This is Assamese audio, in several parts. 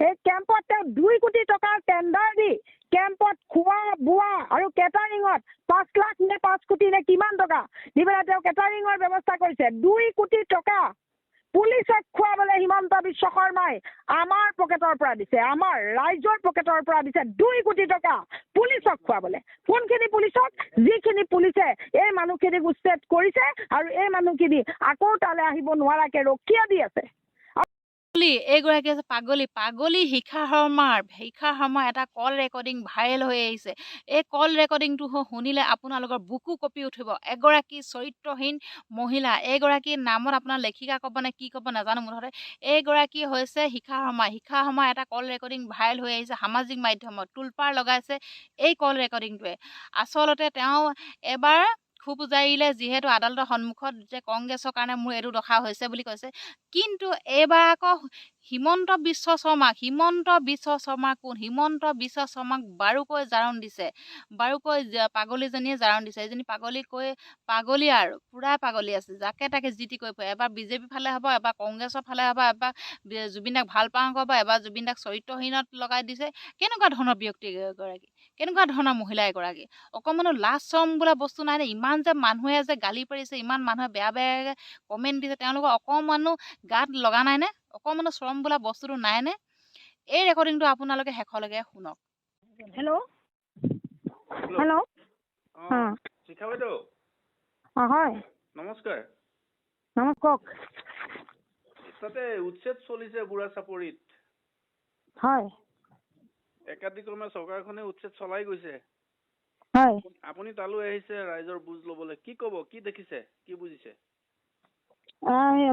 এই কেম্পত তেওঁ 2 কোটি টকাৰ টেণ্ডাৰ দি কেম্পত খোৱা বোৱা আৰু কেটাৰিঙত 5 লাখ নে 5 কোটি নে কিমান টকা দি পেলাই তেওঁ কেটাৰিঙৰ ব্যৱস্থা কৰিছে। 2 কোটি টকা পুলিচক খুৱাবলৈ হিমন্ত বিশ্ব শৰ্মাই আমাৰ পকেটৰ পৰা দিছে, আমাৰ ৰাইজৰ পকেটৰ পৰা দিছে 2 কোটি টকা পুলিচক খুৱাবলৈ। কোনখিনি পুলিচক? যিখিনি পুলিচে এই মানুহখিনিক উচ্ছেদ কৰিছে আৰু এই মানুহখিনি আকৌ তালৈ আহিব নোৱাৰাকে ৰক্ষা দি আছে। এইগৰাকী আছে পাগলী শিখা শৰ্মাৰ এটা কল ৰেকৰ্ডিং ভাইৰেল হৈ আহিছে। এই কল ৰেকৰ্ডিংটো শুনিলে আপোনালোকৰ বুকু কঁপি উঠিব। এগৰাকী চৰিত্ৰহীন মহিলা, এইগৰাকীৰ নামত আপোনাৰ লেখিকা ক'ব নে কি ক'ব নাজানো, মুঠতে এইগৰাকী হৈছে শিখা শৰ্মা এটা কল ৰেকৰ্ডিং ভাইৰেল হৈ আহিছে সামাজিক মাধ্যমত। তোলপাৰ লগাইছে এই কল ৰেকৰ্ডিংটোৱে। আচলতে তেওঁ এবাৰ খুব উজাৰিলে যিহেতু আদালতৰ সন্মুখত যে কংগ্ৰেছৰ কাৰণে মোৰ এইটো দশা হৈছে বুলি কৈছে, কিন্তু এইবাৰ আকৌ হিমন্ত বিশ্ব শৰ্মাক কোন? হিমন্ত বিশ্ব শৰ্মাক বাৰুকৈ জাৰণ দিছে, পাগলীজনীয়ে জাৰণ দিছে। এজনী পাগলী আৰু পুৰা পাগলী আছে, যাকে তাকে যি টি কৈ ফুৰে। এবাৰ বিজেপি ফালে হ'ব, এবাৰ কংগ্ৰেছৰ ফালে হ'ব, এবাৰ জুবিন দাক ভাল পাওঁ ক'ব, এবাৰ জুবিন দাক চৰিত্ৰহীনত লগাই দিছে। কেনেকুৱা ধৰণৰ ব্যক্তি এগৰাকী, কেনেকুৱা ধৰণৰ মহিলা এগৰাকী? অকণমানো লাজ চৰম বোলা বস্তু নাই নে? ইমান যে মানুহে যে গালি পাৰিছে, ইমান মানুহে বেয়া কমেণ্ট দিছে, তেওঁলোকৰ অকণমানো গাত লগা নাই নে? অকণমানো চৰম বোলা বস্তুটো নাই নে? এই ৰেকৰ্ডিংটো আপোনালোকে শেষলৈকে শুনক। হেল্ল'। শিখা বাইদেউ, হয় নমস্কাৰ। কওক। তাতে উচ্ছেদ চলিছে বুঢ়া চাপৰিত। হয় একাদিক্ৰমে চৰকাৰখনে উচ্ছেদ চলাই গৈছে। হয় আপুনি তালৈ আহিছে ৰাইজৰ বুজ ল'বলৈ, কি ক'ব? কি দেখিছে, কি বুজিছে?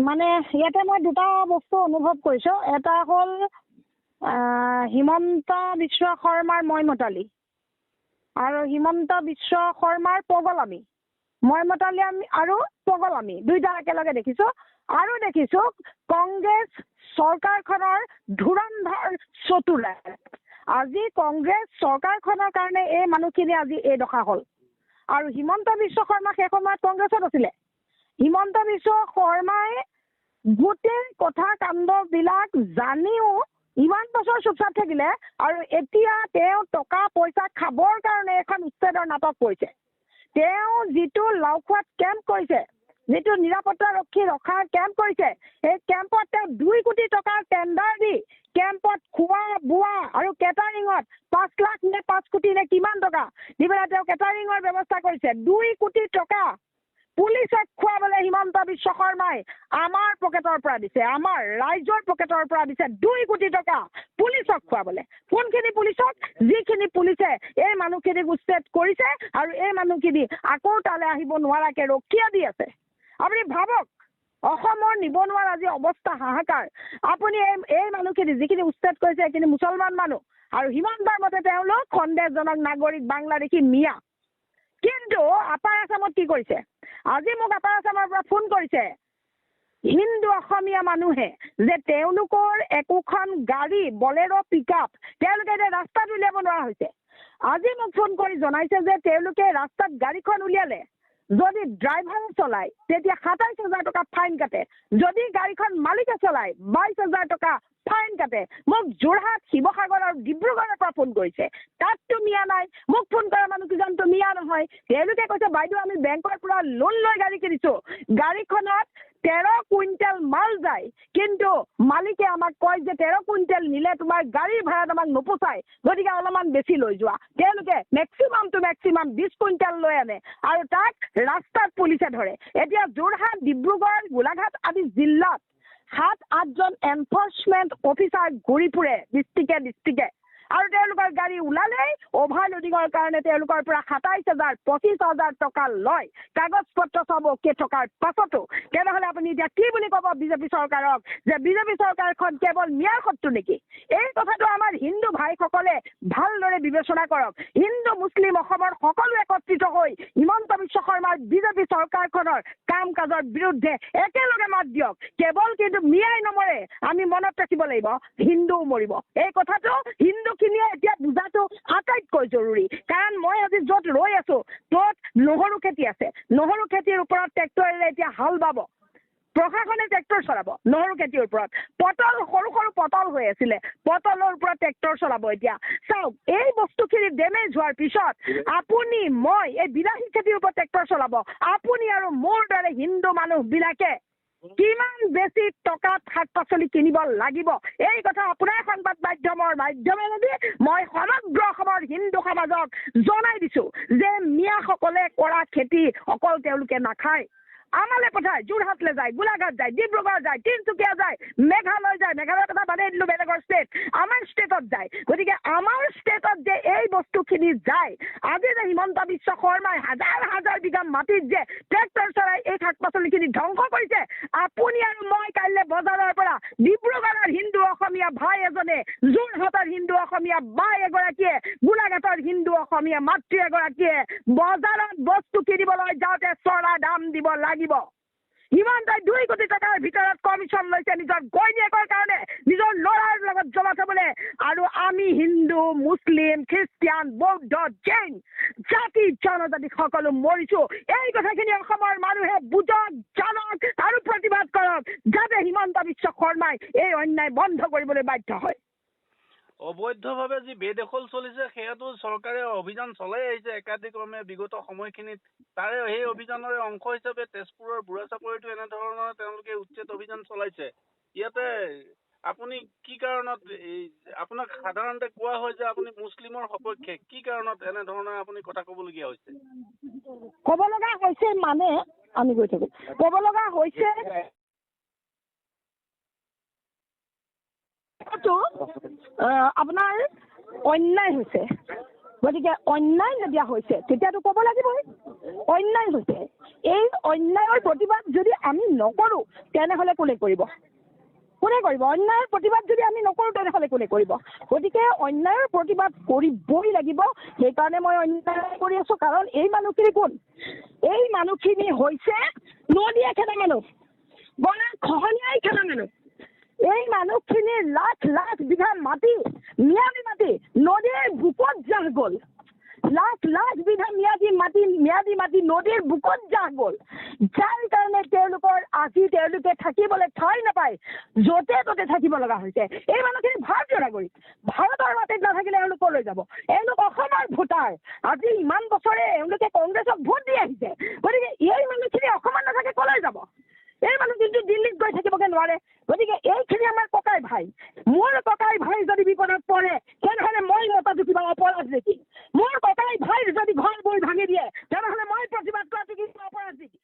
মানে ইয়াতে মই 2টা বস্তু অনুভৱ কৰিছোঁ। এটা হ'ল হিমন্ত বিশ্ব শৰ্মাৰ মইমতালি আৰু হিমন্ত বিশ্ব শৰ্মাৰ পগলামি। মইমতালি আৰু পগলামি 2টা একেলগে দেখিছোঁ। আৰু দেখিছোঁ কংগ্ৰেছ চৰকাৰখনৰ ধুৰন্ধৰ চতুৰা। আজি কংগ্ৰেছ চৰকাৰখনৰ কাৰণে এই মানুহখিনি আজি এই দশা হ'ল। আৰু হিমন্ত বিশ্ব শৰ্মা সেই সময়ত কংগ্ৰেছত আছিলে। হিমন্ত বিশ্ব শৰ্মাই গোটেই কথা কাণ্ডবিলাক জানিও ইমান বছৰ চুপচাপ থাকিলে আৰু এতিয়া তেওঁ টকা পইচা খাবৰ কাৰণে এখন উচ্ছেদৰ নাটক কৰিছে। তেওঁ যিটো লাওখোৱাত কেম্প কৰিছে, যিটো নিৰাপত্তাৰক্ষী ৰখাৰ কেম্প কৰিছে, সেই কেম্পত তেওঁ 2 কোটি টকাৰ টেণ্ডাৰ দি কেম্পত খোৱা বোৱা আৰু কেটাৰিঙত 5 লাখ নে 5 কোটি নে কিমান টকা দি পেলাই তেওঁ কেটাৰিঙৰ ব্যৱস্থা কৰিছে। 2 কোটি টকা পুলিচক খুৱাবলৈ হিমন্ত বিশ্ব শৰ্মাই আমাৰ পকেটৰ পৰা দিছে, আমাৰ ৰাইজৰ পকেটৰ পৰা দিছে 2 কোটি টকা পুলিচক খুৱাবলৈ। কোনখিনি পুলিচক? যিখিনি পুলিচে এই মানুহখিনিক উচ্ছেদ কৰিছে আৰু এই মানুহখিনি আকৌ তালৈ আহিব নোৱাৰাকে ৰক্ষা দি আছে। আপুনি ভাবক, অসমৰ নিবনুৱাৰ আজি অৱস্থা হাহাকাৰ। আপুনি এই মানুহখিনি যিখিনি উচ্ছেদ কৰিছে সেইখিনি মুছলমান মানুহ আৰু হিমন্তৰ মতে তেওঁলোক সন্দেহজনক নাগৰিক বাংলাদেশী মিয়া। কিন্তু আপাৰ আছামত কি কৰিছে? আজি মোক আপাৰ আছামৰ পৰা ফোন কৰিছে হিন্দু অসমীয়া মানুহে যে তেওঁলোকৰ একোখন গাড়ী বলেৰো পিকআপ তেওঁলোকে এতিয়া ৰাস্তাত উলিয়াব নোৱাৰা হৈছে। আজি মোক ফোন কৰি জনাইছে যে তেওঁলোকে ৰাস্তাত গাড়ীখন উলিয়ালে যদি ড্ৰাইভাৰে চলায় তেতিয়া 27,000 টকা ফাইন কাটে, যদি গাড়ীখন মালিকে চলায় 22,000 টকা ফাইন কাটে। মোক যোৰহাট, শিৱসাগৰ আৰু ডিব্ৰুগড়ৰ পৰা ফোন কৰিছে। তাততো মিয়া নাই। মোক ফোন কৰা মানুহকেইজনতো মিয়া নহয়। তেওঁলোকে কৈছে বাইদেউ আমি বেংকৰ পৰা লোন লৈ গাড়ী কিনিছোঁ, গাড়ীখনত 13 কুইণ্টেল মাল যায়, কিন্তু মালিকে আমাক কয় যে 13 কুইণ্টেল নিলে তোমাৰ গাড়ীৰ ভাড়াত আমাক নোপোচায়, গতিকে অলপমান বেছি লৈ যোৱা। তেওঁলোকে মেক্সিমাম 20 কুইণ্টেল লৈ আনে আৰু তাক ৰাস্তাত পুলিচে ধৰে। এতিয়া যোৰহাট, ডিব্ৰুগড়, গোলাঘাট আদি জিলাত 7-8 জন এনফৰ্চমেণ্ট অফিচাৰ ঘূৰি ফুৰে ডিষ্ট্ৰিক্টে আৰু তেওঁলোকৰ গাড়ী ওলালেই অভাৰলোডিঙৰ কাৰণে তেওঁলোকৰ পৰা 27,000, 25,000 টকা লয়, কাগজ পত্ৰ চব অকে থকাৰ পাছতো। তেনেহ'লে আপুনি এতিয়া কি বুলি ক'ব বিজেপি চৰকাৰক যে বিজেপি চৰকাৰখন কেৱল মিয়াৰ শত্ৰু নেকি? এই কথাটো আমাৰ হিন্দু ভাইসকলে ভালদৰে বিবেচনা কৰক। হিন্দু মুছলিম অসমৰ সকলো একত্ৰিত হৈ হিমন্ত বিশ্ব শৰ্মাৰ বিজেপি চৰকাৰখনৰ কাম কাজৰ বিৰুদ্ধে একেলগে মাত দিয়ক। কেৱল কিন্তু মিয়াই নমৰে, আমি মনত ৰাখিব লাগিব হিন্দুও মৰিব। এই কথাটো হিন্দুখিনিয়ে এতিয়া বুজাটো আটাইতকৈ জৰুৰী। কাৰণ মই আজি য'ত ৰৈ আছোঁ ত'ত নহৰু খেতি আছে। নহৰু খেতিৰ ওপৰত ট্ৰেক্টৰেৰে এতিয়া হাল বাব। প্ৰশাসনে ট্ৰেক্টৰ চলাব নহৰু খেতিৰ ওপৰত। পটল সৰু সৰু পটল হৈ আছিলে, পটলৰ ওপৰত ট্ৰেক্টৰ চলাব এতিয়া। চাওক, এই বস্তুখিনি ডেমেজ হোৱাৰ পিছত আপুনি মই এই বিলাহী খেতিৰ ওপৰত ট্ৰেক্টৰ চলাব। আপুনি আৰু মোৰ দৰে হিন্দু মানুহবিলাকে কিমান বেছি টকাত শাক পাচলি কিনিব লাগিব, এই কথা আপোনাৰ সংবাদ মাধ্যমৰ মাধ্যমেদি মই সমগ্ৰ অসমৰ হিন্দু সমাজক জনাই দিছো যে মিয়াসকলে কৰা খেতি অকল তেওঁলোকে নাখায়, আমালে পঠায়, যোৰহাটলৈ যায়, গোলাঘাট যায়, ডিব্ৰুগড় যায়, তিনিচুকীয়া যায়, মেঘালয় যায়, মেঘালয়ৰ কথা বাদেই দিলোঁ, বেলেগৰ ষ্টেট, আমাৰ ষ্টেটত যায়। গতিকে আমাৰ ষ্টেটত যে এই বস্তুখিনি যায়, আজি যে হিমন্ত বিশ্ব শৰ্মাই হাজাৰ হাজাৰ বিঘা মাটিত যে ট্ৰেক্টৰ চলাই এই শাক পাচলিখিনি ধ্বংস কৰিছে, আপুনি আৰু মই কাইলৈ বজাৰৰ পৰা ডিব্ৰুগড়ৰ হিন্দু অসমীয়া ভাই এজনে, যোৰহাটৰ হিন্দু অসমীয়া বাই এগৰাকীয়ে, গোলাঘাটৰ হিন্দু অসমীয়া মাতৃ এগৰাকীয়ে বজাৰত বস্তু কিনিবলৈ যাওঁতে চৰা দাম দিব লাগিব। হিমন্তই 2 কোটি টকাৰ ভিতৰত কমিশ্যন লৈছে নিজৰ ঘৈণীয়েকৰ কাৰণে, নিজৰ ল'ৰাৰ লগত জমা থবলৈ। আৰু আমি হিন্দু, মুছলিম, খ্ৰীষ্টিয়ান, বৌদ্ধ, জৈন জাতি জনজাতি সকলো মৰিছো। এই কথাখিনি অসমৰ মানুহে বুজক, জানক আৰু প্ৰতিবাদ কৰক, যাতে হিমন্ত বিশ্ব শৰ্মাই এই অন্যায় বন্ধ কৰিবলৈ বাধ্য হয়। অবৈধভাৱে যি বেদখল চলিছে সেয়াটো চৰকাৰে অভিযান চলাই আহিছে একাধিক্ৰমে বিগত সময়খিনিত। তাৰে সেই অভিযানৰে অংশ হিচাপে তেজপুৰৰ বুঢ়া চাপৰিতো এনেধৰণৰ তেওঁলোকে উচ্ছেদ অভিযান চলাইছে। ইয়াতে আপুনি কি কাৰণত আপোনাক সাধাৰণতে কোৱা হয় যে আপুনি মুছলিমৰ সপক্ষে, কি কাৰণত এনেধৰণৰ আপুনি কথা ক'বলগীয়া হৈছে? ক'ব লগা হৈছে মানে আমি গৈ থাকোঁ, ক'ব লগা হৈছে আপোনাৰ অন্যায় হৈছে। গতিকে অন্যায় যেতিয়া হৈছে তেতিয়াতো ক'ব লাগিবই অন্যায় হৈছে। এই অন্যায়ৰ প্ৰতিবাদ যদি আমি নকৰোঁ তেনেহ'লে কোনে কৰিব? কোনে কৰিব? অন্যায়ৰ প্ৰতিবাদ যদি আমি নকৰোঁ তেনেহ'লে কোনে কৰিব? গতিকে অন্যায়ৰ প্ৰতিবাদ কৰিবই লাগিব। সেইকাৰণে মই অন্যায় কৰি আছোঁ, কাৰণ এই মানুহখিনি কোন? এই মানুহখিনি হৈছে নদীয়ে খেদা মানুহ, বনা খহনীয়াই খেদা মানুহ। এই মানুহখিনিৰ লাখ লাখ বিঘা মাটি, ম্যাদী মাটি নদীৰ বুকত জাহ গ'ল। লাখ লাখ বিঘা ম্যাদী মাটি নদীৰ বুকত জাহ গ'ল, যাৰ কাৰণে তেওঁলোকৰ আজি তেওঁলোকে থাকিবলৈ ঠাই নাপায়, য'তে ত'তে থাকিব লগা হৈছে। এই মানুহখিনি ভাৰতীয় নাগৰিক, ভাৰতৰ মাটিত নাথাকিলে এওঁলোক ক'লৈ যাব? এওঁলোক অসমৰ ভোটাৰ, আজি ইমান বছৰে এওঁলোকে কংগ্ৰেছক ভোট দি আহিছে। গতিকে এই মানুহখিনি অসমত নাথাকে ক'লৈ যাব? এই মানুহ কিন্তু দিল্লীত গৈ থাকিবগৈ নোৱাৰে। গতিকে এইখিনি আমাৰ ককাই ভাই, মোৰ ককাই ভাই যদি বিপদত পৰে তেনেহ'লে মই মতাটো কিবা অপৰাধ নেকি? মোৰ ককাই ভাইৰ যদি ঘৰবোৰ ভাঙি দিয়ে তেনেহ'লে মই প্ৰতিবাদ কৰাটো কিবা অপৰাধ নেকি?